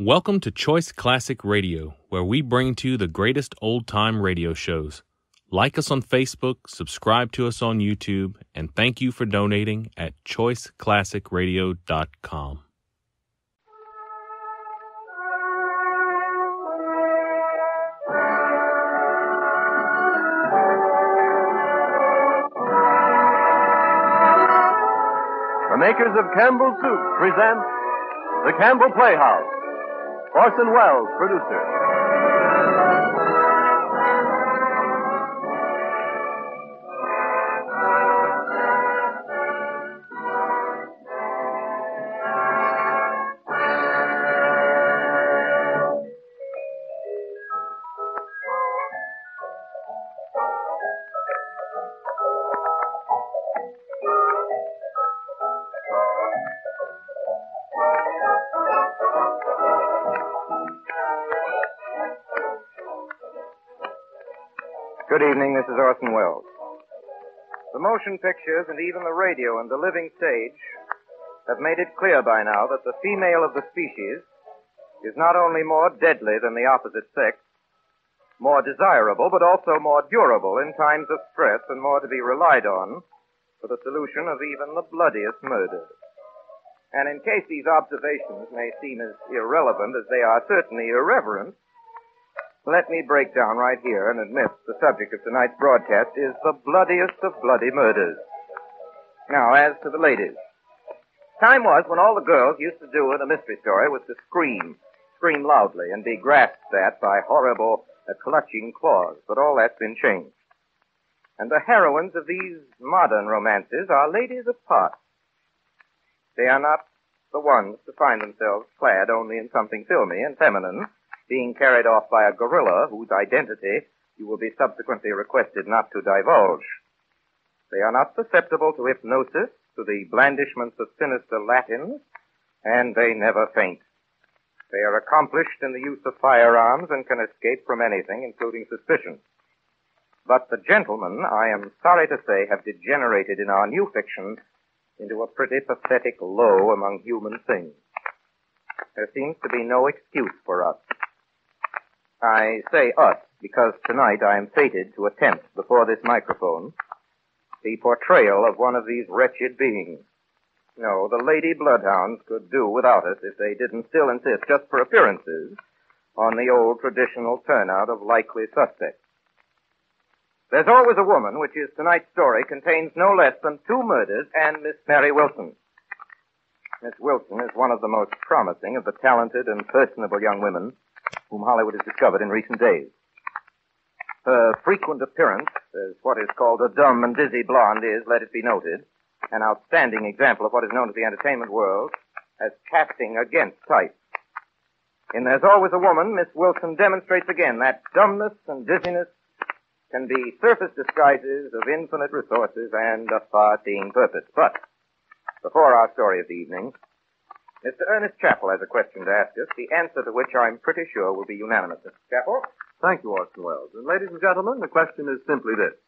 Welcome to Choice Classic Radio, where we bring to you the greatest old-time radio shows. Like us on Facebook, subscribe to us on YouTube, and thank you for donating at choiceclassicradio.com. The makers of Campbell Soup present the Campbell Playhouse. Orson Welles, producer. Good evening, this is Orson Welles. The motion pictures and even the radio and the living stage have made it clear by now that the female of the species is not only more deadly than the opposite sex, more desirable, but also more durable in times of stress and more to be relied on for the solution of even the bloodiest murders. And in case these observations may seem as irrelevant as they are certainly irreverent, let me break down right here and admit the subject of tonight's broadcast is the bloodiest of bloody murders. Now, as to the ladies. Time was when all the girls used to do in a mystery story was to scream loudly, and be grasped at by horrible, clutching claws. But all that's been changed. And the heroines of these modern romances are ladies of parts. They are not the ones to find themselves clad only in something filmy and feminine, being carried off by a gorilla whose identity you will be subsequently requested not to divulge. They are not susceptible to hypnosis, to the blandishments of sinister Latins, and they never faint. They are accomplished in the use of firearms and can escape from anything, including suspicion. But the gentlemen, I am sorry to say, have degenerated in our new fiction into a pretty pathetic low among human things. There seems to be no excuse for us. I say us because tonight I am fated to attempt, before this microphone, the portrayal of one of these wretched beings. No, the lady bloodhounds could do without us if they didn't still insist, just for appearances, on the old traditional turnout of likely suspects. There's Always a Woman, which is tonight's story, contains no less than 2 murders and Miss Mary Wilson. Miss Wilson is one of the most promising of the talented and personable young women whom Hollywood has discovered in recent days. Her frequent appearance as what is called a dumb and dizzy blonde is, let it be noted, an outstanding example of what is known to the entertainment world as casting against type. In There's Always a Woman, Miss Wilson demonstrates again that dumbness and dizziness can be surface disguises of infinite resources and a far-seeing purpose. But before our story of the evening, Mr. Ernest Chappell has a question to ask us, the answer to which I'm pretty sure will be unanimous. Mr. Chappell? Thank you, Orson Welles. And ladies and gentlemen, the question is simply this.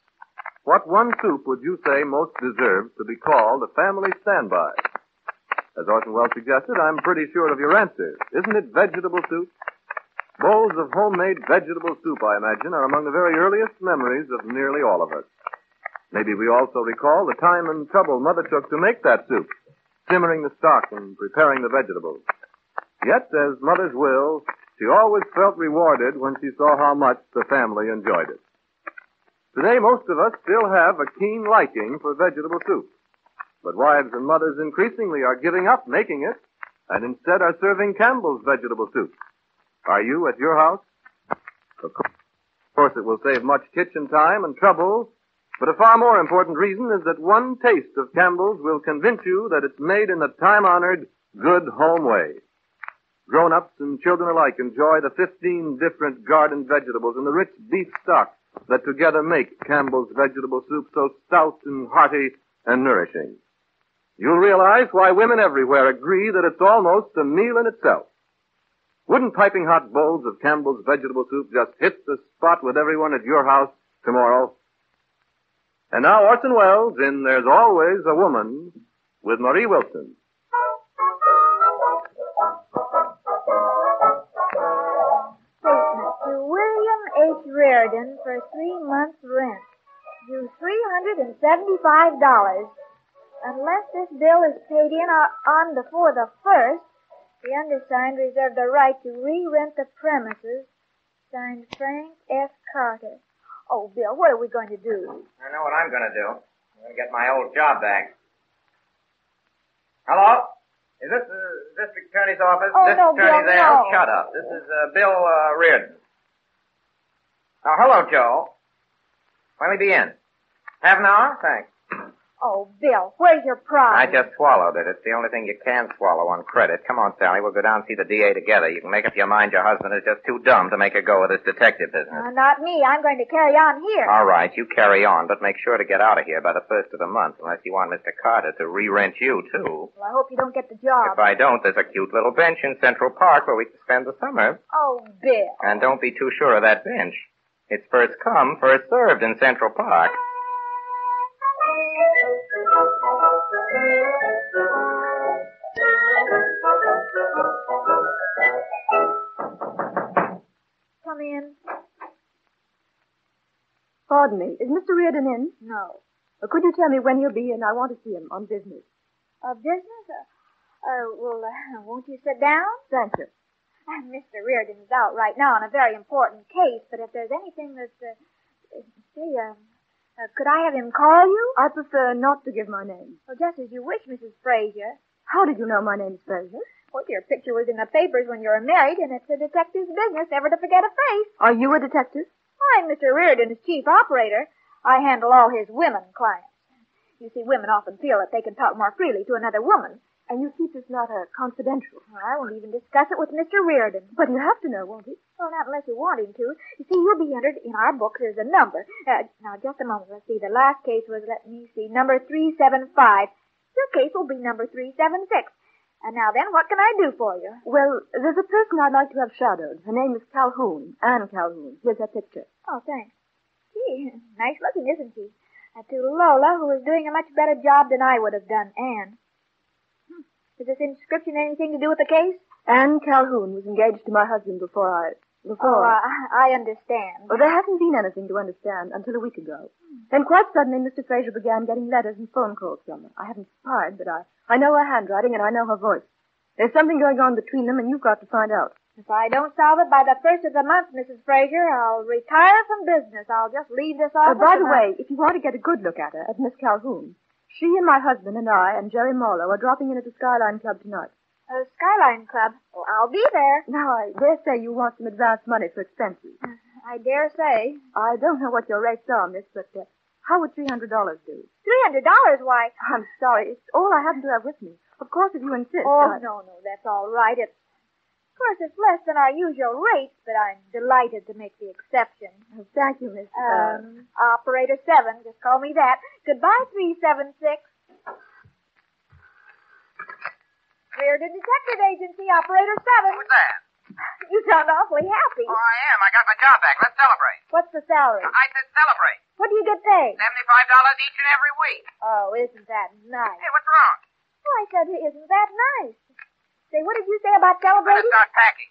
What one soup would you say most deserves to be called a family standby? As Orson Welles suggested, I'm pretty sure of your answer. Isn't it vegetable soup? Bowls of homemade vegetable soup, I imagine, are among the very earliest memories of nearly all of us. Maybe we also recall the time and trouble Mother took to make that soup, simmering the stock and preparing the vegetables. Yet, as mothers will, she always felt rewarded when she saw how much the family enjoyed it. Today, most of us still have a keen liking for vegetable soup. But wives and mothers increasingly are giving up making it and instead are serving Campbell's vegetable soup. Are you at your house? Of course, it will save much kitchen time and trouble, but a far more important reason is that one taste of Campbell's will convince you that it's made in the time-honored, good home way. Grown-ups and children alike enjoy the 15 different garden vegetables and the rich beef stock that together make Campbell's vegetable soup so stout and hearty and nourishing. You'll realize why women everywhere agree that it's almost a meal in itself. Wouldn't piping hot bowls of Campbell's vegetable soup just hit the spot with everyone at your house tomorrow? And now Orson Welles in There's Always a Woman with Marie Wilson. for 3 months' rent. Due $375. Unless this bill is paid in on before the 1st, the undersigned reserve the right to re-rent the premises. Signed, Frank F. Carter. Oh, Bill, what are we going to do? I know what I'm going to do. I'm going to get my old job back. Hello? Is this the district attorney's office? Oh, district no, attorney Bill, there? no. Shut up. This is Bill Reardon. Oh, hello, Joe. When will he be in? Half an hour? Thanks. Oh, Bill, where's your I prize? just swallowed it. It's the only thing you can swallow on credit. Come on, Sally. We'll go down and see the DA together. You can make up your mind your husband is just too dumb to make a go of this detective business. Not me. I'm going to carry on here. All right, you carry on, but make sure to get out of here by the 1st of the month, unless you want Mr. Carter to re-rent you, too. Well, I hope you don't get the job. If I don't, there's a cute little bench in Central Park where we can spend the summer. Oh, Bill. And don't be too sure of that bench. It's first come, first served in Central Park. Come in. Pardon me, is Mr. Reardon in? No. Could you tell me when he'll be in? I want to see him on business. Business? Won't you sit down? Thank you. Mr. Reardon is out right now on a very important case, but if there's anything that's, could I have him call you? I prefer not to give my name. Well, just as you wish, Mrs. Fraser. How did you know my name's Fraser? Well, your picture was in the papers when you were married, and it's a detective's business never to forget a face. Are you a detective? I'm Mr. Reardon's chief operator. I handle all his women clients. You see, women often feel that they can talk more freely to another woman. And you keep this matter confidential. Well, I won't even discuss it with Mr. Reardon. But you have to know, won't you? Well, not unless you want him to. You see, he'll be entered in our books as a number. Now, just a moment. Let's see. The last case was, number 375. Your case will be number 376. And now then, what can I do for you? Well, there's a person I'd like to have shadowed. Her name is Calhoun. Anne Calhoun. Here's her picture. Oh, thanks. Gee, nice looking, isn't she? To Lola, who is doing a much better job than I would have done, Anne. Is this inscription anything to do with the case? Anne Calhoun was engaged to my husband before I understand. Well, there hasn't been anything to understand until a week ago. Then quite suddenly, Mr. Fraser began getting letters and phone calls from her. I haven't spied, but I know her handwriting and I know her voice. There's something going on between them, and you've got to find out. If I don't solve it by the 1st of the month, Mrs. Fraser, I'll retire from business. I'll just leave this office. By the way, if you want to get a good look at her, at Miss Calhoun, she and my husband and I and Jerry Marlowe are dropping in at the Skyline Club tonight. Skyline Club? Well, I'll be there. Now, I dare say you want some advance money for expenses. I dare say. I don't know what your rates are, miss, but how would $300 do? $300? Why? I'm sorry. It's all I happen to have with me. Of course, if you insist. Oh, no, that's all right. Of course, it's less than our usual rates, but I'm delighted to make the exception. Oh, thank you, Miss. Operator 7. Just call me that. Goodbye, 376. Reardon Detective Agency, Operator 7. Who's that? You sound awfully happy. Oh, I am. I got my job back. Let's celebrate. What's the salary? I said celebrate. What do you get paid? $75 each and every week. Oh, isn't that nice? Hey, what's wrong? Oh, I said, isn't that nice? Say, what did you say about celebrating? Let's start packing.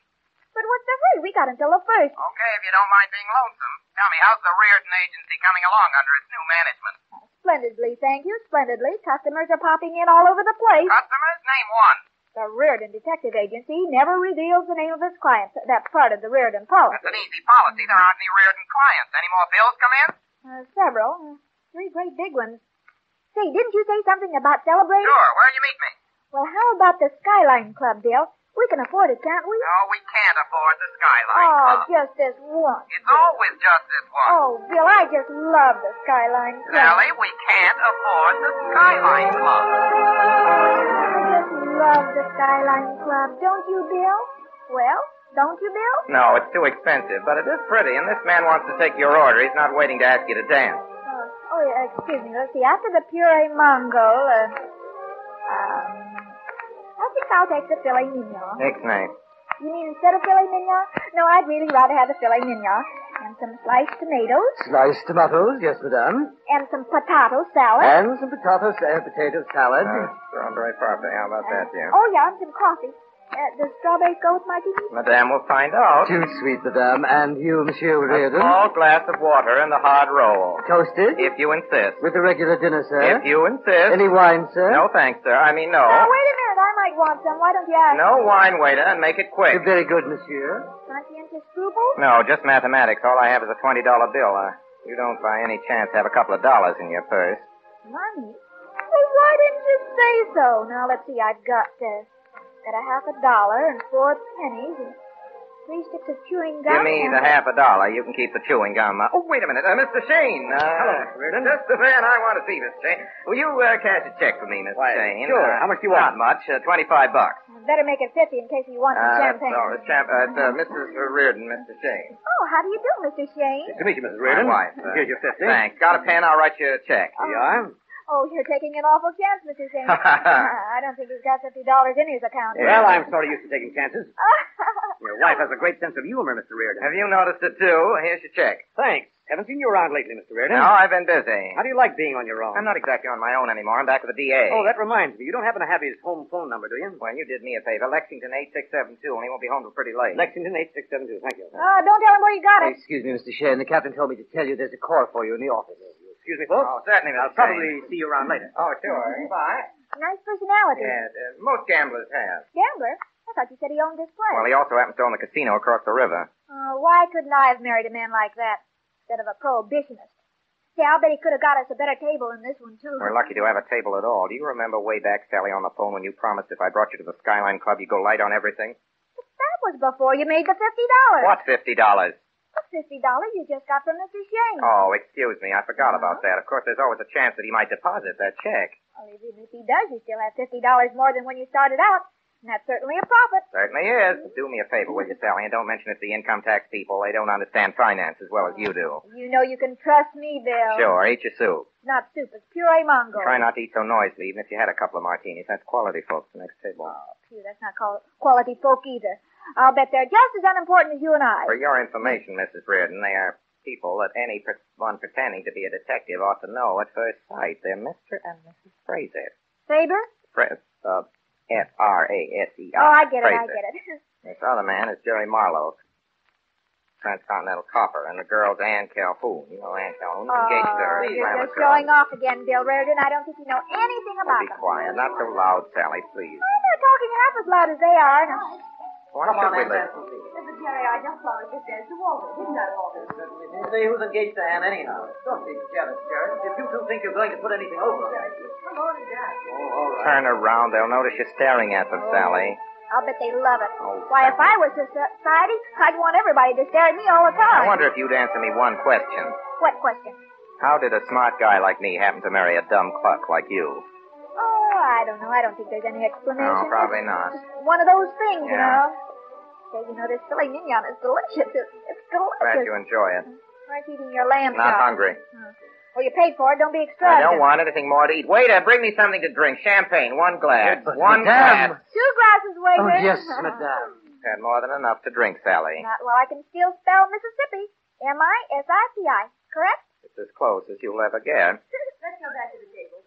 But what's the hurry? We got until the 1st. Okay, if you don't mind being lonesome. Tell me, how's the Reardon Agency coming along under its new management? Splendidly, thank you, splendidly. Customers are popping in all over the place. Customers? Name one. The Reardon Detective Agency never reveals the name of its clients. That's part of the Reardon policy. That's an easy policy. There aren't any Reardon clients. Any more bills come in? Several. 3 great big ones. Say, didn't you say something about celebrating? Sure. Where'll you meet me? Well, how about the Skyline Club, Bill? We can afford it, can't we? No, we can't afford the Skyline Oh, Club. just this once. It's always just this one. Oh, Bill, I just love the Skyline Club. Sally, we can't afford the Skyline Club. I just love the Skyline Club, don't you, Bill? Well, don't you, Bill? No, it's too expensive, but it is pretty, and this man wants to take your order. He's not waiting to ask you to dance. Yeah, excuse me. Let's see. After the puree Mongol, I think I'll take the filet mignon. Ixnay. You mean instead of filet mignon? No, I'd really rather have the filet mignon. And some sliced tomatoes. Sliced tomatoes, yes, madame. And some potato salad. And some potato salad. Very parfait. How about that, dear? Oh, yeah, and some coffee. Does strawberries go with martinis? Madame will find out. Too sweet, madame. And you, Monsieur A Reardon? small glass of water and the hard roll. Toasted? If you insist. With the regular dinner, sir? If you insist. Any wine, sir? No, thanks, sir. I mean, no. Now, wait a minute. I might want some. Why don't you ask? No wine, waiter, and make it quick. Very good, monsieur. Conscientious scruple? No, just mathematics. All I have is a $20 bill. You don't by any chance have a couple of dollars in your purse. Money? Well, why didn't you say so? Now, let's see. I've got a half $1 and 4 pennies and 3 sticks of chewing gum. Give me the half $1. You can keep the chewing gum. Oh, wait a minute. Mr. Shane. Hello, Mr. Reardon. Just the man I want to see, Mr. Shane. Will you cash a check for me, Mr. Shane? sure. How much do you want? Not much. $25. Better make it 50 in case you want some champagne. It's Mrs. Reardon, Mr. Shane. Oh, how do you do, Mr. Shane? Nice to meet you, Mrs. My Reardon. wife. Here's your 50. Thanks. Got a pen? I'll write you a check. Here you are. Oh, you're taking an awful chance, Mr. Shane. I don't think he's got $50 in his account. Well, I'm sort of used to taking chances. Your wife has a great sense of humor, Mr. Reardon. Have you noticed it, too? Here's your check. Thanks. Haven't seen you around lately, Mr. Reardon. No, I've been busy. How do you like being on your own? I'm not exactly on my own anymore. I'm back with the DA. Oh, that reminds me. You don't happen to have his home phone number, do you? Well, you did me a favor. Lexington 8672, and he won't be home till pretty late. Lexington 8672. Thank you. Don't tell him where you got it. Excuse me, Mr. Shane. The captain told me to tell you there's a call for you in the office. Excuse me, folks. Oh, certainly, Mr. I'll probably see you around later. Oh, sure. Bye. Nice personality. Yes, most gamblers have. Gambler? I thought you said he owned this place. Well, he also happens to own the casino across the river. Why couldn't I have married a man like that instead of a prohibitionist? See, I'll bet he could have got us a better table than this one, too. We're lucky to have a table at all. Do you remember way back, Sally, on the phone when you promised if I brought you to the Skyline Club, you'd go light on everything? But that was before you made the $50. What $50? The $50 you just got from Mr. Shane. Oh, excuse me. I forgot about that. Of course, there's always a chance that he might deposit that check. Well, even if he does, you still have $50 more than when you started out. And that's certainly a profit. Certainly is. Do me a favor, will you, Sally, and don't mention it to the income tax people. They don't understand finance as well as you do. You know you can trust me, Bill. Sure, eat your soup. It's not soup, it's puree mango. Try not to eat so noisily, even if you had a couple of martinis. That's quality, folks, the next table. Oh, phew, that's not quality folk either. I'll bet they're just as unimportant as you and I. For your information, Mrs. Reardon, they are people that any one pretending to be a detective ought to know at first sight. They're Mr. and Mrs. Fraser. Faber? F-R-A-S-E-R. Oh, I get it, Fraser. I get it. This other man is Jerry Marlowe, Transcontinental Copper, and the girl's Ann Calhoun. You know Ann Calhoun, engaged to her. You're just showing off again, Bill Reardon. I don't think you know anything about Be them. quiet. Not so loud, Sally, please. I'm not talking half as loud as they are. Now, Why should we listen? Mr. Jerry, I just saw it just dance to Walter. Didn't I, Walter? Say who's engaged to Anne anyhow. Don't be jealous, Jerry. If you two think you're going to put anything over. Come on and dance. Oh, all right. Turn around. They'll notice you staring at them, Sally. I'll bet they love it. Oh, Why, if I was society, I'd want everybody to stare at me all the time. I wonder if you'd answer me one question. What question? How did a smart guy like me happen to marry a dumb cluck like you? Oh, I don't know. I don't think there's any explanation. No, probably not. It's one of those things, you Yeah. know. Say, you know, this filet mignon is delicious. It's delicious. Glad you enjoy it. Aren't eating your lamb Not chop. hungry. Well, you paid for it. Don't be I extravagant. don't want anything more to eat. Waiter, bring me something to drink. Champagne, one glass. But One madame. glass. 2 glasses, waiter. Oh, yes, madame. Had more than enough to drink, Sally. Not well, I can still spell Mississippi. Mississippi. Correct? It's as close as you'll ever get. Let's go back to the table.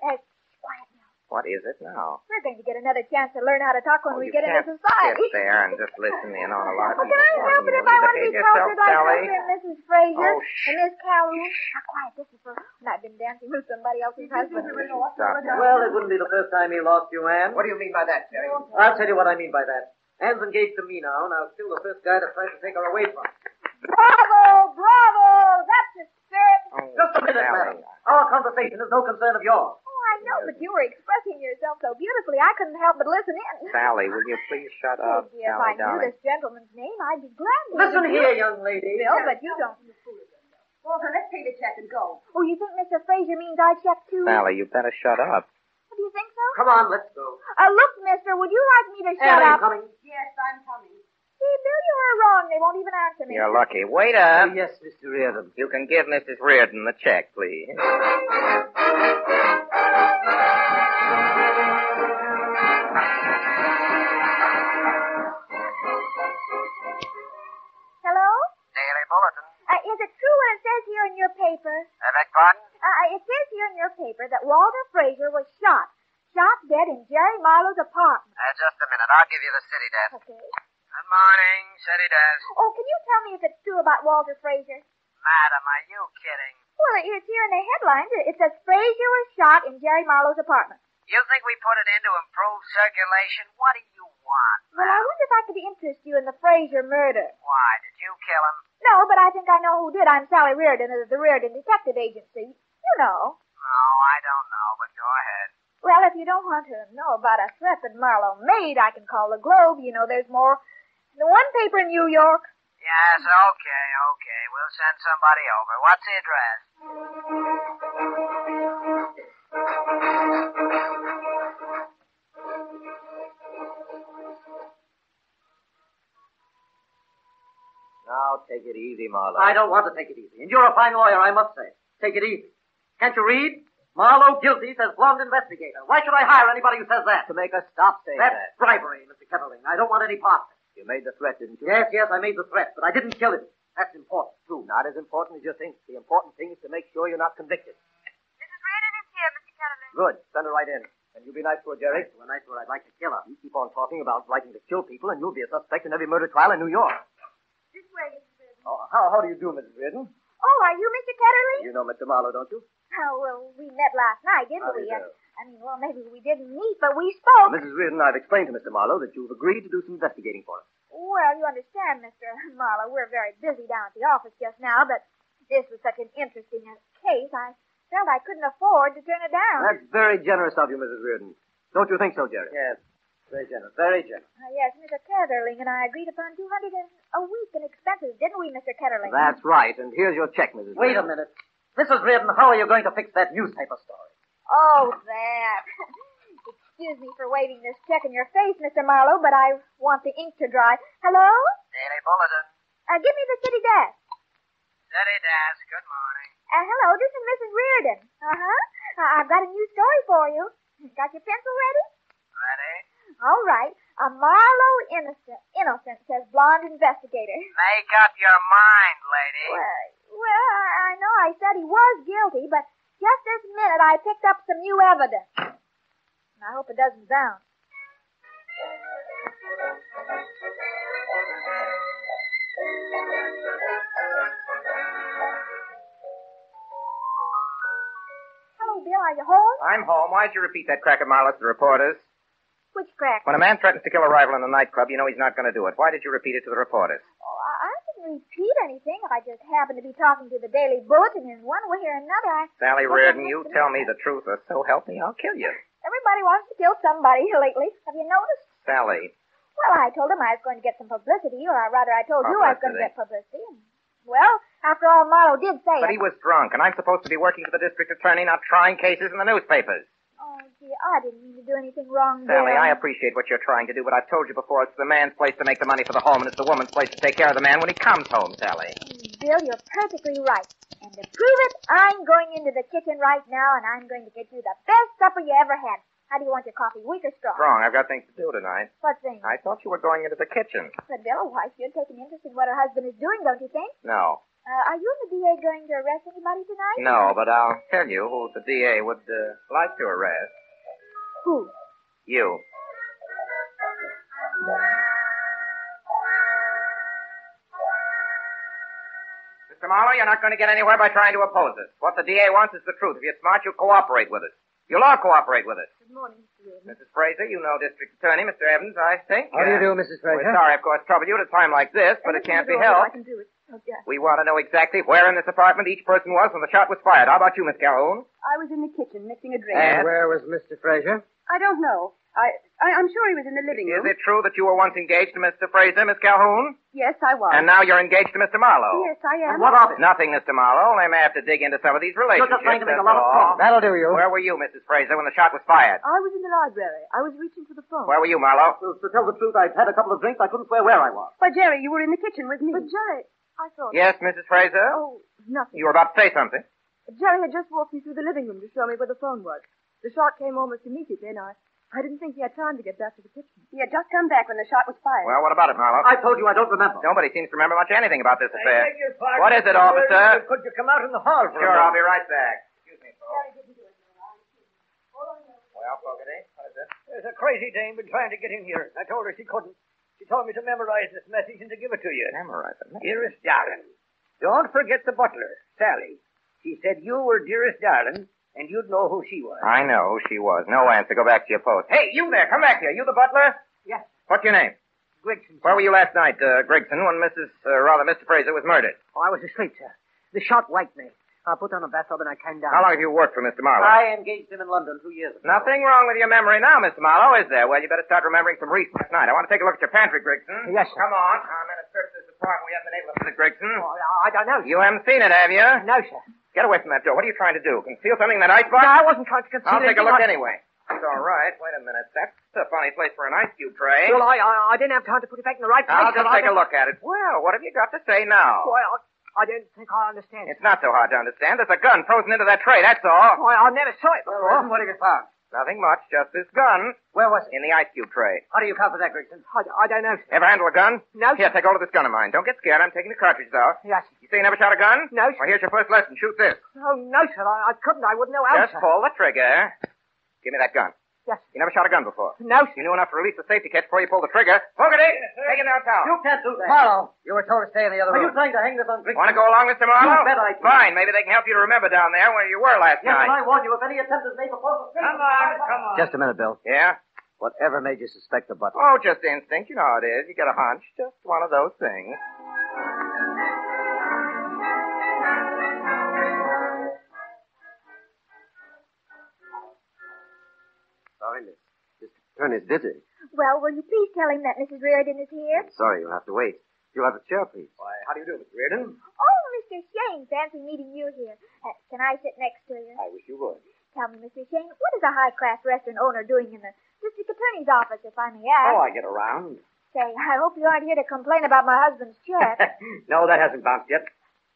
Quiet now. What is it now? We're going to get another chance to learn how to talk when we You get can't into society. sit there and just listen in on a lot of Well, can I help it if I want to be cultured like Sally? Mr. and Mrs. Fraser Oh, and Miss Calhoun? Now, quiet. This is for when I've been dancing with somebody else's husband. Stop. Well, it wouldn't be the first time he lost you, Anne. What do you mean by that, Jerry? I'll tell you what I mean by that. Anne's engaged to me now, and I was still the first guy that tried to take her away from her. Bravo! Bravo! That's the spirit. Oh, Just a minute, Sally. madam. Our conversation is no concern of yours. Oh, I know, but you were expressing yourself so beautifully, I couldn't help but listen in. Sally, will you please shut Oh, up? dear, if Sally, I knew darling. this gentleman's name, I'd be glad to. Listen here, young lady. Bill, but you don't. Walter, let's pay the check and go. Oh, you think Mr. Fraser means I check too? Sally, you better shut up. Do you think so? Come on, let's go. Look, mister, would you like me to shut Anne, are you up? coming? Yes, I'm coming. See, Bill, you were wrong. They won't even answer me. You're lucky. Waiter! Yes, Mr. Reardon. You can give Mrs. Reardon the check, please. Hello? Daily Bulletin. Is it true what it says here in your paper? I beg pardon? It says here in your paper that Walter Fraser was shot. Shot dead bed in Jerry Marlowe's apartment. Just a minute. I'll give you the city desk. Okay. Good morning, city desk. Oh, can you tell me if it's true about Walter Frazier? Madam, are you kidding? Well, it's here in the headlines. It says Frazier was shot in Jerry Marlowe's apartment. You think we put it in to improve circulation? What do you want? Well, I wonder if I could interest you in the Frazier murder. Why, did you kill him? No, but I think I know who did. I'm Sally Reardon of the Reardon Detective Agency. You know. No, I don't know, but go ahead. Well, if you don't want to know about a threat that Marlowe made, I can call the Globe. You know, there's more than one paper in New York. Yes, okay. We'll send somebody over. What's the address? Now, take it easy, Marlowe. I don't want to take it easy. And you're a fine lawyer, I must say. Take it easy. Can't you read? Marlowe guilty, says blonde investigator. Why should I hire anybody who says that? To make us stop saying That's that. bribery, Mr. Kettling. I don't want any part of it. You made the threat, didn't you? Yes, I made the threat, but I didn't kill him. That's important, too. Not as important as you think. The important thing is to make sure you're not convicted. Mrs. Reardon is here, Mr. Kettling. Good. Send her right in. And you be nice to her, Jerry. To a night where I'd like to kill her. You keep on talking about liking to kill people, and you'll be a suspect in every murder trial in New York. This way, Mrs. Reardon. Oh, how do you do, Mrs. Reardon? Oh, are you Mr. Kettling? You know Mr. Marlowe, don't you? Oh, well, we met last night, didn't How do we? you do? I mean, well, maybe we didn't meet, but we spoke. Mrs. Reardon, I've explained to Mr. Marlowe that you've agreed to do some investigating for us. Well, you understand, Mr. Marlowe, we're very busy down at the office just now, but this was such an interesting case, I felt I couldn't afford to turn it down. That's very generous of you, Mrs. Reardon. Don't you think so, Jerry? Yes, very generous, very generous. Yes, Mr. Ketterling and I agreed upon $200 a week in expenses, didn't we, Mr. Ketterling? That's right, and here's your check, Mrs. Wait a Reardon. minute. Mrs. Reardon, how are you going to fix that newspaper story? Oh, that. Excuse me for waving this check in your face, Mr. Marlowe, but I want the ink to dry. Hello? Daily Bulletin. Give me the city desk. City desk, good morning. Hello, this is Mrs. Reardon. Uh-huh. I've got a new story for you. Got your pencil ready? Ready? All right. A Marlowe innocent, says blonde investigator. Make up your mind, lady. Well, I know I said he was guilty, but just this minute I picked up some new evidence. I hope it doesn't bounce. Hello, Bill. Are you home? I'm home. Why'd you repeat that crack of Marlowe to the reporters? Which crack? When a man threatens to kill a rival in a nightclub, you know he's not going to do it. Why did you repeat it to the reporters? Oh, I didn't repeat anything. I just happened to be talking to the Daily Bulletin in one way or another. Sally Reardon, you tell me the truth, or so help me, I'll kill you. Everybody wants to kill somebody lately. Have you noticed? Sally. Well, I told him I was going to get some publicity, or rather I told you I was going to get publicity. Well, after all, Marlowe did say But it. he was drunk, and I'm supposed to be working for the district attorney, not trying cases in the newspapers. Oh, gee, I didn't mean to do anything wrong, Sally, Bill. I appreciate what you're trying to do, but I've told you before, it's the man's place to make the money for the home, and it's the woman's place to take care of the man when he comes home, Sally. Bill, you're perfectly right. And to prove it, I'm going into the kitchen right now, and I'm going to get you the best supper you ever had. How do you want your coffee, weak or strong? Wrong, I've got things to do tonight. What thing? I thought you were going into the kitchen. But, Bill, a wife should take an interest in what her husband is doing, don't you think? No. Are you and the DA going to arrest anybody tonight? No, but I'll tell you who the DA would like to arrest. Who? You. Mr. Marlowe, you're not going to get anywhere by trying to oppose us. What the DA wants is the truth. If you're smart, you'll cooperate with us. You'll all cooperate with us. Good morning, Mr. Reardon. Mrs. Fraser, you know District Attorney, Mr. Evans, I think. How do you do, Mrs. Fraser? We're sorry, of course, to trouble you at a time like this, but it can't be I helped. can do it. Oh, yeah. We want to know exactly where in this apartment each person was when the shot was fired. How about you, Miss Calhoun? I was in the kitchen mixing a drink. And? Where was Mr. Fraser? I don't know. I'm sure he was in the living Is room. it true that you were once engaged to Mr. Fraser, Miss Calhoun? Yes, I was. And now you're engaged to Mr. Marlowe? Yes, I am. And what of it? Nothing, Mr. Marlowe. They may have to dig into some of these relationships. You're just trying to make a that's lot of all. talk. That'll do you. Where were you, Mrs. Fraser, when the shot was fired? I was in the library. I was reaching for the phone. Where were you, Marlowe? To tell the truth, I'd had a couple of drinks. I couldn't swear where I was. Why, Jerry, you were in the kitchen with me. But, Jerry, I thought... Yes, Mrs. Fraser? Oh, nothing. You were about to say something. Jerry had just walked me through the living room to show me where the phone was. The shot came almost immediately, and I didn't think he had time to get back to the kitchen. He had just come back when the shot was fired. Well, what about it, Marlowe? I told you I don't remember. Nobody seems to remember much anything about this affair. beg your pardon, What is it, Mr. officer? Reardon. Could you come out in the hall for a Sure, moment? I'll be right back. Excuse me, folks. Well, Fogarty, what is it? There's a crazy dame been trying to get in here. I told her she couldn't. She told me to memorize this message and to give it to you. Memorize it. Dearest darling, don't forget the butler, Sally. She said you were dearest darling, and you'd know who she was. I know who she was. No answer. Go back to your post. Hey, you there. Come back here. You the butler? Yes. What's your name? Gregson. Where were you last night, Gregson, when Mr. Fraser was murdered? Oh, I was asleep, sir. The shot waked me. I put on a bathrobe and I came down. How long have you worked for Mr. Marlowe? I engaged him in London 2 years ago. Nothing wrong with your memory now, Mr. Marlowe, is there? Well, you better start remembering some recent night. I want to take a look at your pantry, Gregson. Yes, sir. Come on. I'm in a search this apartment. We haven't been able to visit Gregson. Oh, I don't know, sir. You haven't seen it, have you? No, sir. Get away from that door. What are you trying to do? Conceal something in that icebox? No, I wasn't trying to conceal I'll take a anything. look anyway. That's all right. Wait a minute. That's a funny place for an ice cube tray. Well, I didn't have time to put it back in the right place. I'll just take a look at it. Well, what have you got to say now? Well, I didn't think I understand. It's not so hard to understand. There's a gun frozen into that tray, that's all. Oh, I never saw it before. What have you found? Nothing much, just this gun Where was it? in the ice cube tray. How do you account for that, Gregson? I don't know, sir. Ever handle a gun? No, Here, sir. take hold of this gun of mine. Don't get scared. I'm taking the cartridges out. Yes, sir. You say you never shot a gun? No, sir. Well, here's your first lesson. Shoot this. Oh, no, sir. I couldn't. I wouldn't know how, Just sir. pull the trigger. Give me that gun. Yes, sir. You never shot a gun before. No, sir. You knew enough to release the safety catch before you pull the trigger. Fogarty, take him downtown. You can't do that. Marlowe. You were told to stay in the other room. Are you trying to hang this on Gregson? Want to go along, Mr. Marlowe? You bet I can. Fine. Maybe they can help you to remember down there where you were last Yes, night. and I warn you, if any attempt is made before the... Come on. Just a minute, Bill. Yeah? Whatever made you suspect the butler? Oh, just instinct. You know how it is. You get a hunch. Just one of those things. Sorry, miss. Mr. Turner is busy. Well, will you please tell him that Mrs. Reardon is here? Sorry, you'll have to wait. You'll have a chair, please. Why, how do you do, Mr. Reardon? Oh, Mr. Shane, fancy meeting you here. Can I sit next to you? I wish you would. Tell me, Mr. Shane, what is a high-class restaurant owner doing in the district attorney's office, if I may ask? Oh, I get around. Say, I hope you aren't here to complain about my husband's check. No, that hasn't bounced yet.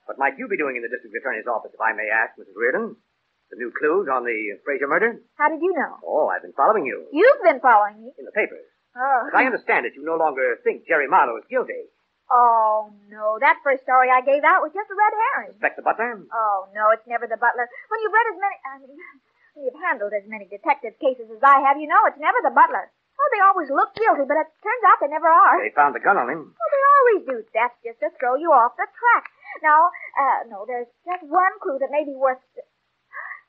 What might you be doing in the district attorney's office, if I may ask, Mrs. Reardon? The new clues on the Fraser murder? How did you know? Oh, I've been following you. You've been following me. In the papers. Oh. As I understand it, you no longer think Jerry Marlowe is guilty. Oh, no. That first story I gave out was just a red herring. Suspect the butler? Oh, no, it's never the butler. When you've read as many... when you've handled as many detective cases as I have, you know it's never the butler. Oh, they always look guilty, but it turns out they never are. They found the gun on him. Oh, they always do. That's just to throw you off the track. Now, no, there's just one clue that may be worth...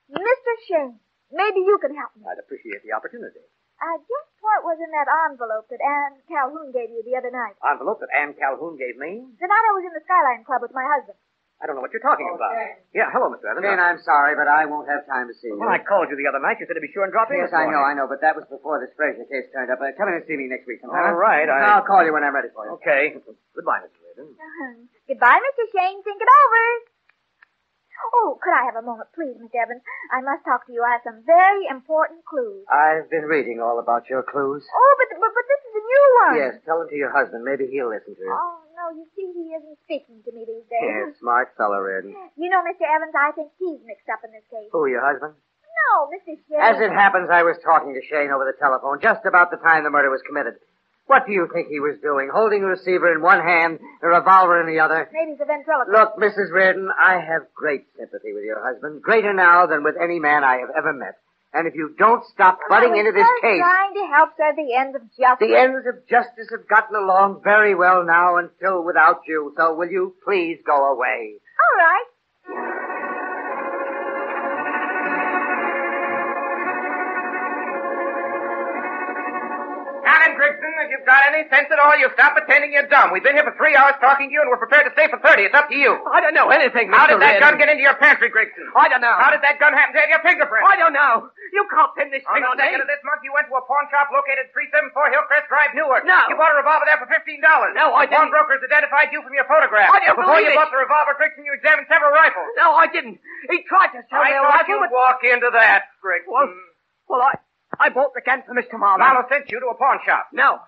Mr. Shane, maybe you can help me. I'd appreciate the opportunity. Just what was in that envelope that Anne Calhoun gave you the other night? Envelope that Anne Calhoun gave me? The night I was in the Skyline Club with my husband. I don't know what you're talking about. Shane. Yeah, hello, Mr. Evans. Shane, I'm sorry, but I won't have time to see you. Well, I called you the other night. You said to be sure and drop in Yes, this I morning. know, but that was before this Fraser case turned up. Come in and see me next week sometime. All right, I'll call you when I'm ready for you. Okay. Goodbye, Mr. Reardon. Goodbye, Mr. Shane. Think it over. Oh, could I have a moment, please, Miss Evans? I must talk to you. I have some very important clues. I've been reading all about your clues. Oh, but this is a new one. Yes, tell them to your husband. Maybe he'll listen to you. Oh, no, you see, he isn't speaking to me these days. Yes, smart fellow, Reardon. You know, Mr. Evans, I think he's mixed up in this case. Who, your husband? No, Mr. Shane. As it happens, I was talking to Shane over the telephone just about the time the murder was committed. What do you think he was doing? Holding a receiver in one hand, a revolver in the other? Maybe it's a ventriloquist. Look, Mrs. Reardon, I have great sympathy with your husband. Greater now than with any man I have ever met. And if you don't stop butting into this case... trying to help serve the ends of justice. The ends of justice have gotten along very well now until without you. So will you please go away? All right. Gregson, if you've got any sense at all, you stop pretending you're dumb. We've been here for 3 hours talking to you, and we're prepared to stay for 30. It's up to you. I don't know anything, Mr. How did that gun Reardon. get into your pantry, Gregson? I don't know. How did that gun happen to have your fingerprint? I don't know. You can't pin this On thing the on me. second of this month, you went to a pawn shop located 374 Hillcrest Drive, Newark. No. You bought a revolver there for $15. No, I The pawn didn't. brokers identified you from your photograph. I don't Before believe you it. bought the revolver, Gregson, you examined several rifles. No, I didn't. He tried to sell me I a thought rifle, you'd but... walk into that, Gregson. Well, I bought the gun for Mr. Marlowe. Marlowe sent you to a pawn shop. No.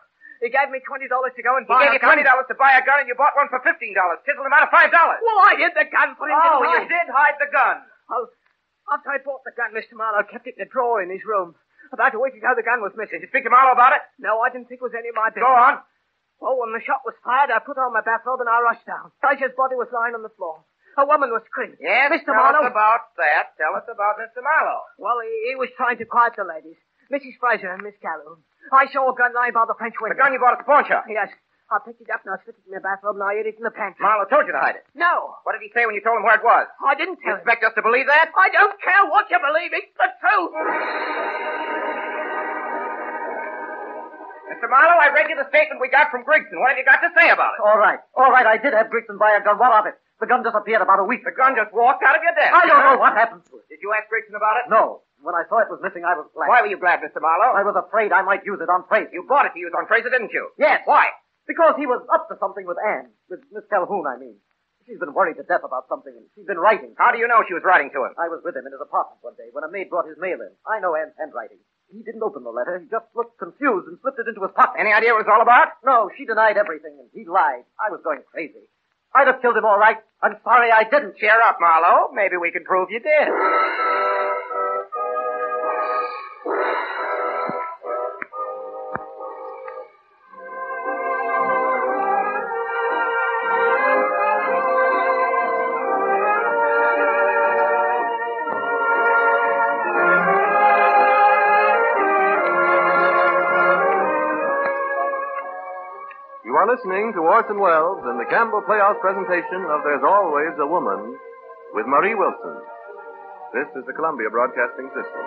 He gave me $20 to go and He buy gave you $20 to buy a gun, and you bought one for $15. Chiseled him out of $5. Well, I hid the gun for him Oh, to you did hide the gun. Oh, after I bought the gun, Mr. Marlowe kept it in a drawer in his room. About a week ago, the gun was missing. Did you speak to Marlowe about it? No, I didn't think it was any of my business. Go on. Well, when the shot was fired, I put on my bathrobe and I rushed down. Fraser's body was lying on the floor. A woman was screaming. Yes, Mr. tell Marlowe. us about that. Tell us about Mr. Marlowe. Well, he was trying to quiet the ladies. Mrs. Fraser and Miss Calhoun. I saw a gun lying by the French window. The gun you bought at the pawn shop? Yes. I picked it up and I slipped it in the bathrobe and I hid it in the pantry. Marlowe told you to hide it. No. What did he say when you told him where it was? I didn't You tell him. expect us to believe that? I don't care what you believe. It's the truth. Mr. Marlowe, I read you the statement we got from Grigson. What have you got to say about it? All right. I did have Grigson buy a gun. What of it? The gun disappeared about a week The ago. gun just walked out of your desk. I don't know what happened to it. Did you ask Grigson about it? No. When I saw it was missing, I was glad. Why were you glad, Mr. Marlowe? I was afraid I might use it on Fraser. You bought it to use on Fraser, didn't you? Yes. Why? Because he was up to something with Anne. With Miss Calhoun, I mean. She's been worried to death about something, and she's been writing. How do you know she was writing to him? I was with him in his apartment one day when a maid brought his mail in. I know Anne's handwriting. He didn't open the letter. He just looked confused and slipped it into his pocket. Any idea what it was all about? No, she denied everything, and he lied. I was going crazy. I'd have killed him all right. I'm sorry I didn't. Cheer up, Marlowe. Maybe we can prove you did. You are listening to Orson Welles and the Campbell Playhouse presentation of There's Always a Woman with Marie Wilson. This is the Columbia Broadcasting System.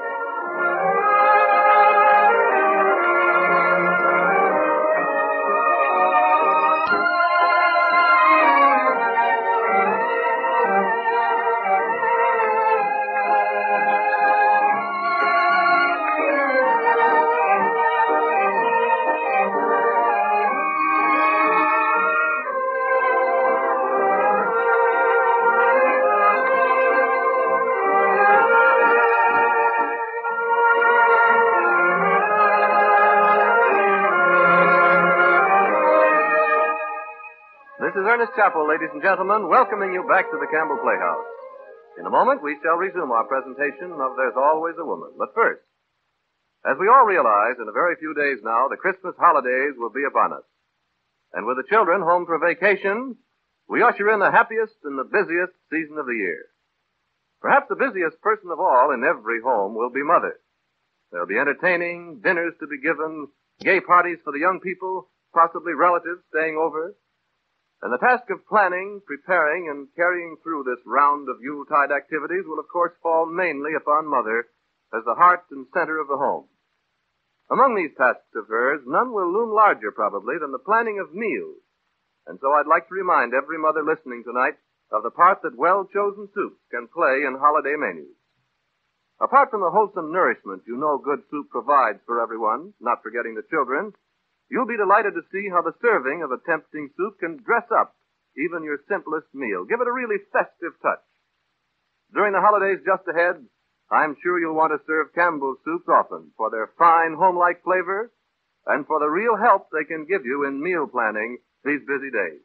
This is Ernest Chappell, ladies and gentlemen, welcoming you back to the Campbell Playhouse. In a moment, we shall resume our presentation of There's Always a Woman. But first, as we all realize, in a very few days now, the Christmas holidays will be upon us. And with the children home for vacation, we usher in the happiest and the busiest season of the year. Perhaps the busiest person of all in every home will be Mother. There'll be entertaining, dinners to be given, gay parties for the young people, possibly relatives staying over. And the task of planning, preparing, and carrying through this round of Yuletide activities will, of course, fall mainly upon Mother as the heart and center of the home. Among these tasks of hers, none will loom larger, probably, than the planning of meals. And so I'd like to remind every mother listening tonight of the part that well-chosen soups can play in holiday menus. Apart from the wholesome nourishment you know good soup provides for everyone, not forgetting the children, you'll be delighted to see how the serving of a tempting soup can dress up even your simplest meal. Give it a really festive touch. During the holidays just ahead, I'm sure you'll want to serve Campbell's soups often for their fine, home-like flavor and for the real help they can give you in meal planning these busy days.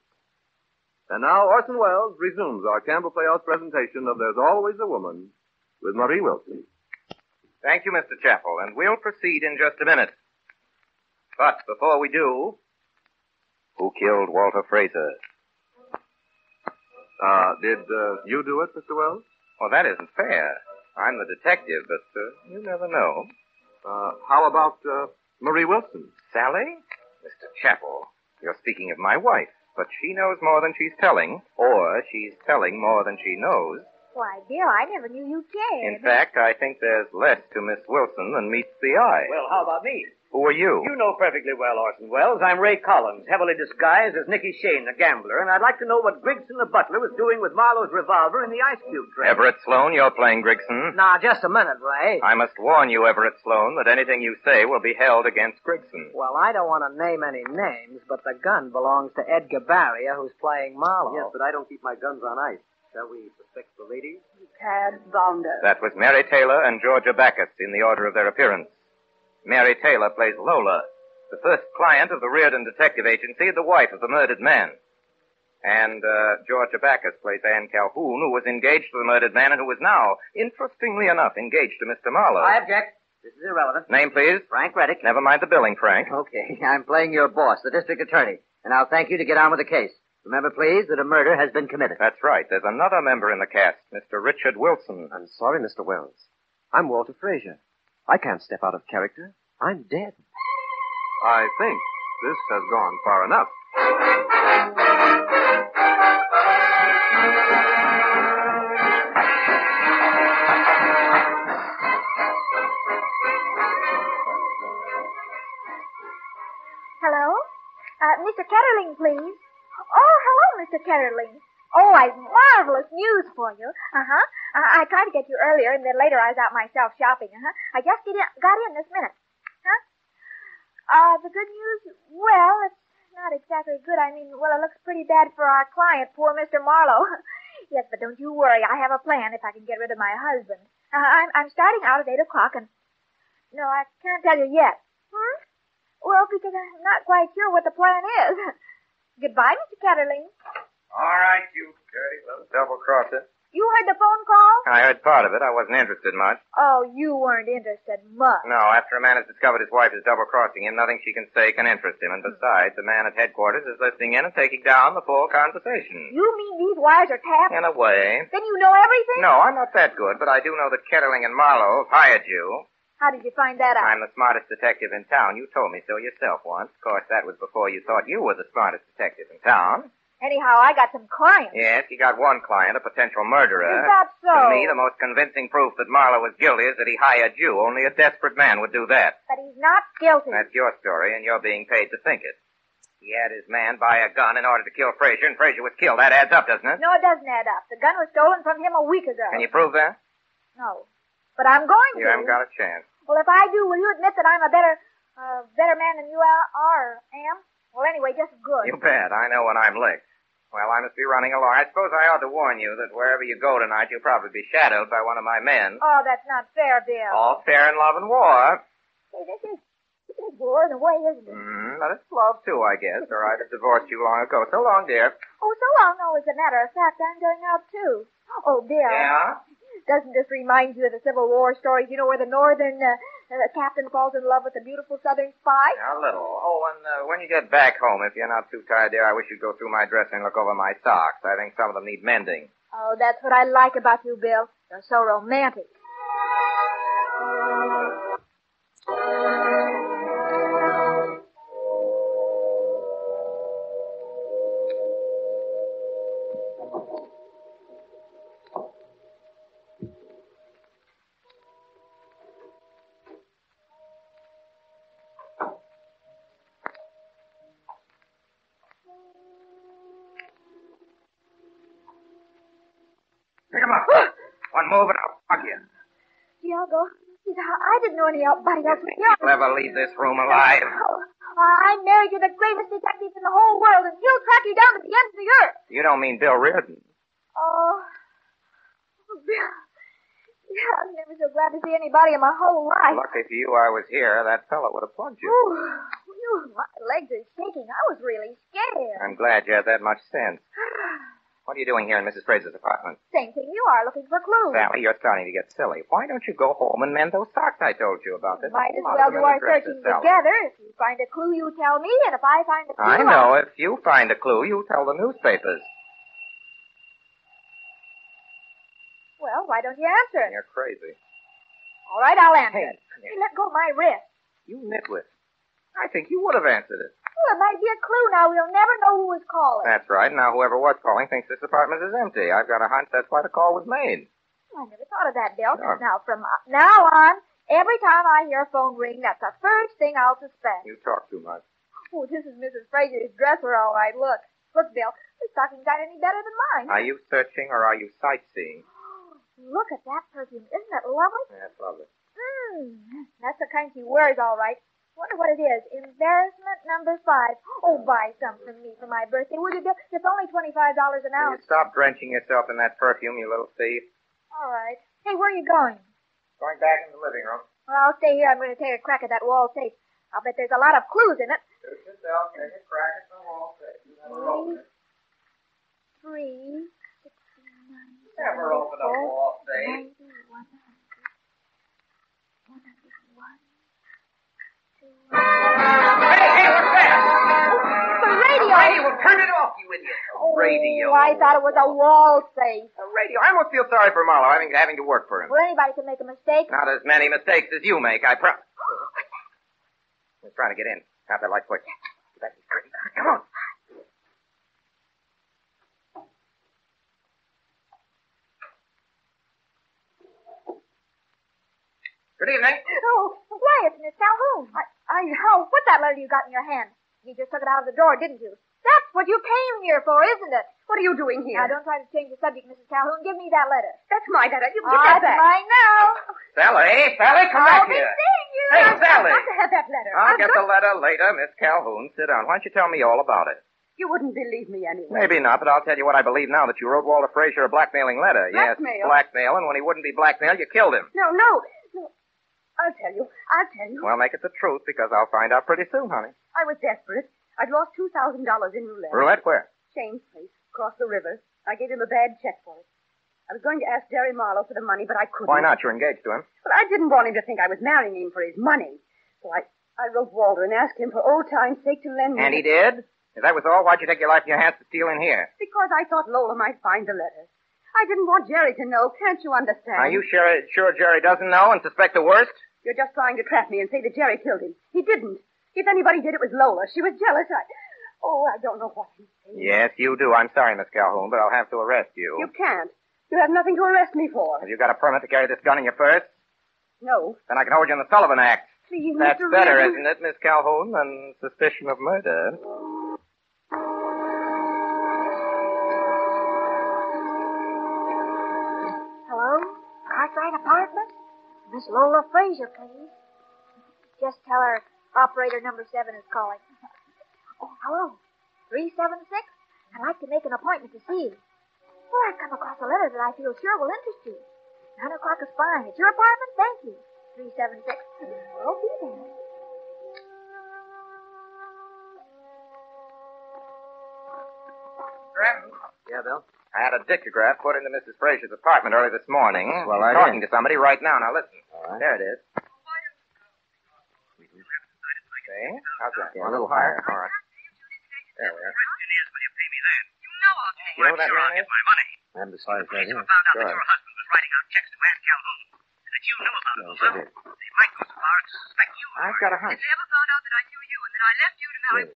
And now Orson Welles resumes our Campbell Playhouse presentation of There's Always a Woman with Marie Wilson. Thank you, Mr. Chappell, and we'll proceed in just a minute. But before we do, who killed Walter Fraser? Did you do it, Mr. Wells? Well, that isn't fair. I'm the detective, but you never know. How about Marie Wilson? Sally? Mr. Chappell, you're speaking of my wife, but she knows more than she's telling, or she's telling more than she knows. Why, Bill, I never knew you cared. In fact, I think there's less to Miss Wilson than meets the eye. Well, how about me? Who are you? You know perfectly well, Orson Welles. I'm Ray Collins, heavily disguised as Nicky Shane, the gambler, and I'd like to know what Grigson, the butler, was doing with Marlowe's revolver in the ice cube tray. Everett Sloan, you're playing Grigson. Now, just a minute, Ray. I must warn you, Everett Sloan, that anything you say will be held against Grigson. Well, I don't want to name any names, but the gun belongs to Edgar Barrier, who's playing Marlowe. Yes, but I don't keep my guns on ice. Shall we suspect the ladies? Tad Bounder. That was Mary Taylor and Georgia Backus in the order of their appearance. Mary Taylor plays Lola, the first client of the Reardon Detective Agency, the wife of the murdered man. And Georgia Backus plays Anne Calhoun, who was engaged to the murdered man and who is now, interestingly enough, engaged to Mr. Marlowe. I object. This is irrelevant. Name, please? Frank Reddick. Never mind the billing, Frank. Okay, I'm playing your boss, the district attorney, and I'll thank you to get on with the case. Remember, please, that a murder has been committed. That's right. There's another member in the cast, Mr. Richard Wilson. I'm sorry, Mr. Wells. I'm Walter Fraser. I can't step out of character. I'm dead. I think this has gone far enough. Hello? Mr. Ketterling, please. Oh, hello, Mr. Ketterling. Oh, I've marvelous news for you. Uh-huh. I tried to get you earlier, and then later I was out myself shopping. Uh-huh. I just got in this minute. Huh? The good news, well, it's not exactly good. I mean, well, it looks pretty bad for our client, poor Mr. Marlowe. Yes, but don't you worry. I have a plan if I can get rid of my husband. I'm starting out at 8 o'clock, and... No, I can't tell you yet. Well, because I'm not quite sure what the plan is. Goodbye, Mr. Ketterling. All right, you dirty little double-crosser. You heard the phone call? I heard part of it. I wasn't interested much. Oh, you weren't interested much. No, after a man has discovered his wife is double-crossing him, nothing she can say can interest him. And besides, the man at headquarters is listening in and taking down the full conversation. You mean these wires are tapped? In a way. Then you know everything? No, I'm not that good, but I do know that Ketterling and Marlowe have hired you. How did you find that out? I'm the smartest detective in town. You told me so yourself once. Of course, that was before you thought you were the smartest detective in town. Anyhow, I got some clients. Yes, you got one client, a potential murderer. Is that so? To me, the most convincing proof that Marlowe was guilty is that he hired you. Only a desperate man would do that. But he's not guilty. That's your story, and you're being paid to think it. He had his man buy a gun in order to kill Frazier, and Frazier was killed. That adds up, doesn't it? No, it doesn't add up. The gun was stolen from him a week ago. Can you prove that? No. But I'm going to. You haven't got a chance. Well, if I do, will you admit that I'm a better man than you am? Well, anyway, just good. You bet. I know when I'm licked. Well, I must be running along. I suppose I ought to warn you that wherever you go tonight, you'll probably be shadowed by one of my men. Oh, that's not fair, Bill. All fair in love and war. Hey, this is war in a way, isn't it? But it's love, too, I guess, or I'd have divorced you long ago. So long, dear. Oh, so long. No, as a matter of fact, I'm going out, too. Oh, Bill. Yeah? Doesn't this remind you of the Civil War stories, where the northern captain falls in love with the beautiful southern spy? A little. Oh, and when you get back home, if you're not too tired, dear, I wish you'd go through my dresser and look over my socks. I think some of them need mending. Oh, that's what I like about you, Bill. You're so romantic. Pick him up. One move and I'll fuck you. Diego, I didn't know anybody else was here. You'll never leave this room alive. I'm married to the greatest detective in the whole world, and he'll track you down to the ends of the earth. You don't mean Bill Reardon. Oh, Bill. Yeah, I'm never so glad to see anybody in my whole life. Lucky for you I was here. That fellow would have plugged you. Ooh, my legs are shaking. I was really scared. I'm glad you had that much sense. What are you doing here in Mrs. Fraser's apartment? Same thing you are, looking for clues. Sally, you're starting to get silly. Why don't you go home and mend those socks I told you about? Might as well do our searching together. If you find a clue, you tell me, and if I find a clue... I know. If you find a clue, you tell the newspapers. Well, why don't you answer? You're crazy. All right, I'll answer Hey, it. Hey, let go of my wrist. You nitwit. I think you would have answered it. Well, it might be a clue now. We'll never know who was calling. That's right. Now, whoever was calling thinks this apartment is empty. I've got a hunch that's why the call was made. I never thought of that, Bill. Sure. Now, from now on, every time I hear a phone ring, that's the first thing I'll suspect. You talk too much. Oh, this is Mrs. Fraser's dresser, all right. Look, Bill. This stocking's not any better than mine. Are you searching or are you sightseeing? Look at that perfume. Isn't it lovely? That's lovely. That's the kind she wears, all right. Wonder what it is. Embarrassment number 5. Oh, buy some for me for my birthday, would you, Bill? It's only $25 an Will ounce. you stop drenching yourself in that perfume, you little thief? All right. Hey, where are you going? Going back in the living room. Well, I'll stay here. I'm going to take a crack at that wall safe. I'll bet there's a lot of clues in it. Suit yourself. Take a crack at the wall safe. You never open it. 3, 6, 9, Never open a wall safe. 90, 100, 101, 2. Hey, what's that? The radio! Hey, well, turn it off, you idiot. Radio. Oh, I thought it was a wall safe. A radio. I almost feel sorry for Marlowe having to work for him. Well, anybody can make a mistake. Not as many mistakes as you make, I promise. He's trying to get in. Have that light quick. Come on. Good evening. Oh, why, it's Miss Calhoun. What's that letter you got in your hand? You just took it out of the drawer, didn't you? That's what you came here for, isn't it? What are you doing here? Now, don't try to change the subject, Mrs. Calhoun. Give me that letter. That's my letter. You get that back. Mine now. Sally, come I'll back be here. seeing you. Hey, Sally. I've got to have that letter. I'll get the letter later, Miss Calhoun. Sit down. Why don't you tell me all about it? You wouldn't believe me anyway. Maybe not, but I'll tell you what I believe now, that you wrote Walter Frazier a blackmailing letter. Blackmail? Yes, blackmail, and when he wouldn't be blackmailed, you killed him. No. I'll tell you. Well, make it the truth, because I'll find out pretty soon, honey. I was desperate. I'd lost $2,000 in roulette. Roulette where? Shane's place, across the river. I gave him a bad check for it. I was going to ask Jerry Marlowe for the money, but I couldn't. Why not? You're engaged to him. But I didn't want him to think I was marrying him for his money. So I wrote Walter and asked him for old time's sake to lend me. And he did? If that was all, why'd you take your life in your hands to steal in here? Because I thought Lola might find the letter. I didn't want Jerry to know. Can't you understand? Are you sure Jerry doesn't know and suspect the worst? You're just trying to trap me and say that Jerry killed him. He didn't. If anybody did, it was Lola. She was jealous. I don't know what he's saying. Yes, you do. I'm sorry, Miss Calhoun, but I'll have to arrest you. You can't. You have nothing to arrest me for. Have you got a permit to carry this gun in your purse? No. Then I can hold you on the Sullivan Act. Please, That's Mr. better, Reardon. isn't it, Miss Calhoun, than suspicion of murder? Hello? Cartwright Apartment? Miss Lola Frazier, please. Just tell her operator number 7 is calling. Oh, hello. 376? I'd like to make an appointment to see you. Well, I've come across a letter that I feel sure will interest you. 9 o'clock is fine. At your apartment? Thank you. 376. I'll be there. Granton? Yeah, Bill? I had a dictograph put into Mrs. Frazier's apartment early this morning. Well, I'm I talking to somebody right now. Now, listen. All right. There it is. Okay. How's that? Yeah, a little higher. All right. There we are. Question is, will you pay me then? You know I'll pay You know what that sure man I'll is? get my money. I haven't decided In case yet. someone found out Good. that your husband was writing out checks to Ann Calhoun, and that you knew about it, Yes, I well, did. they might go so far as to suspect you. I've got a hunch. If they ever found out that I knew you and that I left you to marry...